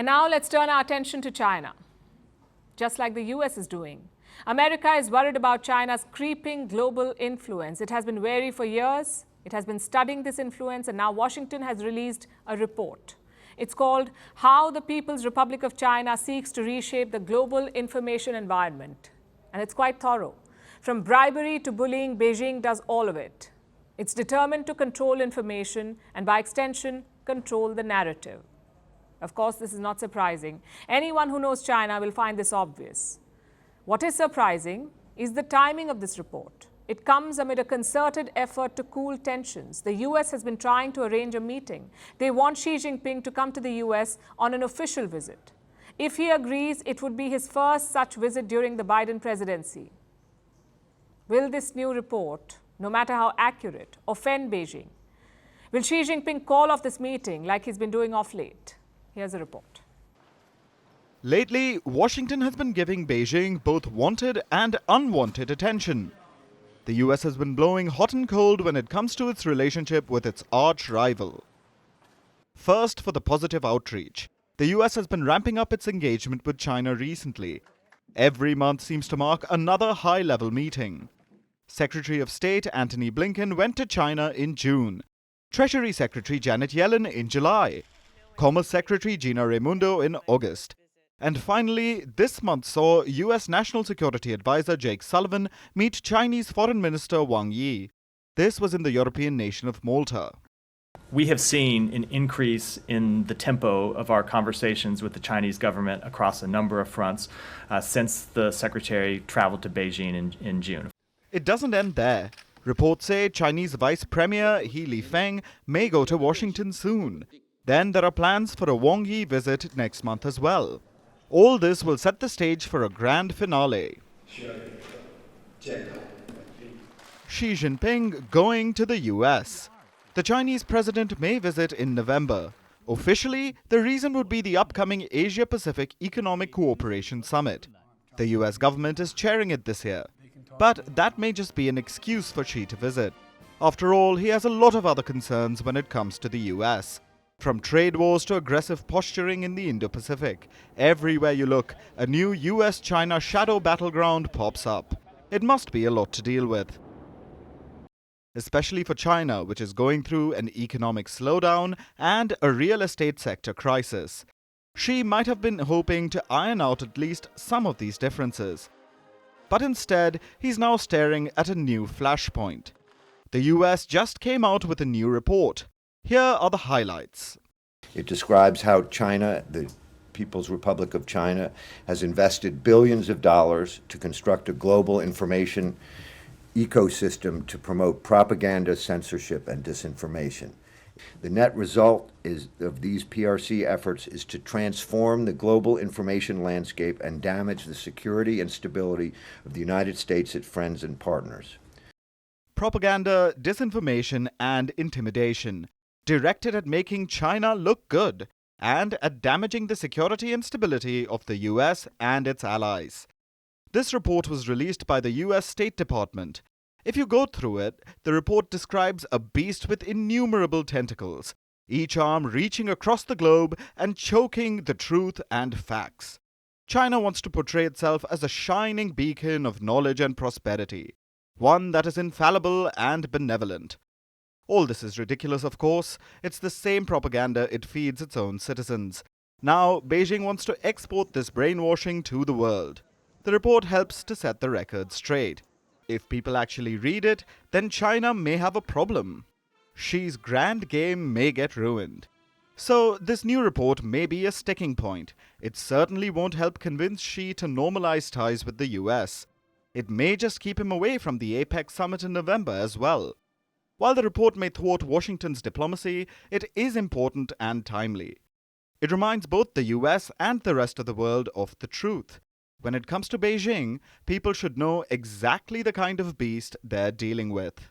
And now let's turn our attention to China, just like the US is doing. America is worried about China's creeping global influence. It has been wary for years. It has been studying this influence, and now Washington has released a report. It's called How the People's Republic of China Seeks to Reshape the Global Information Environment. And it's quite thorough. From bribery to bullying, Beijing does all of it. It's determined to control information and, by extension, control the narrative. Of course, this is not surprising. Anyone who knows China will find this obvious. What is surprising is the timing of this report. It comes amid a concerted effort to cool tensions. The US has been trying to arrange a meeting. They want Xi Jinping to come to the US on an official visit. If he agrees, it would be his first such visit during the Biden presidency. Will this new report, no matter how accurate, offend Beijing? Will Xi Jinping call off this meeting like he's been doing off late? Here's a report. Lately, Washington has been giving Beijing both wanted and unwanted attention. The US has been blowing hot and cold when it comes to its relationship with its arch rival. First, for the positive outreach. The US has been ramping up its engagement with China recently. Every month seems to mark another high-level meeting. Secretary of State Antony Blinken went to China in June. Treasury Secretary Janet Yellen in July. Commerce Secretary Gina Raimondo in August. And finally, this month saw US National Security Advisor Jake Sullivan meet Chinese Foreign Minister Wang Yi. This was in the European nation of Malta. We have seen an increase in the tempo of our conversations with the Chinese government across a number of fronts since the Secretary traveled to Beijing in June. It doesn't end there. Reports say Chinese Vice Premier He Lifeng may go to Washington soon. Then there are plans for a Wang Yi visit next month as well. All this will set the stage for a grand finale. Xi Jinping going to the US. The Chinese president may visit in November. Officially, the reason would be the upcoming Asia-Pacific Economic Cooperation Summit. The US government is chairing it this year. But that may just be an excuse for Xi to visit. After all, he has a lot of other concerns when it comes to the US. From trade wars to aggressive posturing in the Indo-Pacific, everywhere you look, a new US-China shadow battleground pops up. It must be a lot to deal with. Especially for China, which is going through an economic slowdown and a real estate sector crisis. Xi might have been hoping to iron out at least some of these differences. But instead, he's now staring at a new flashpoint. The US just came out with a new report. Here are the highlights. It describes how China, the People's Republic of China, has invested billions of dollars to construct a global information ecosystem to promote propaganda, censorship, and disinformation. The net result of these PRC efforts is to transform the global information landscape and damage the security and stability of the United States, its friends and partners. Propaganda, disinformation, and intimidation, directed at making China look good and at damaging the security and stability of the US and its allies. This report was released by the US State Department. If you go through it, the report describes a beast with innumerable tentacles, each arm reaching across the globe and choking the truth and facts. China wants to portray itself as a shining beacon of knowledge and prosperity, one that is infallible and benevolent. All this is ridiculous, of course. It's the same propaganda it feeds its own citizens. Now, Beijing wants to export this brainwashing to the world. The report helps to set the record straight. If people actually read it, then China may have a problem. Xi's grand game may get ruined. So, this new report may be a sticking point. It certainly won't help convince Xi to normalize ties with the US. It may just keep him away from the APEC summit in November as well. While the report may thwart Washington's diplomacy, it is important and timely. It reminds both the US and the rest of the world of the truth. When it comes to Beijing, people should know exactly the kind of beast they're dealing with.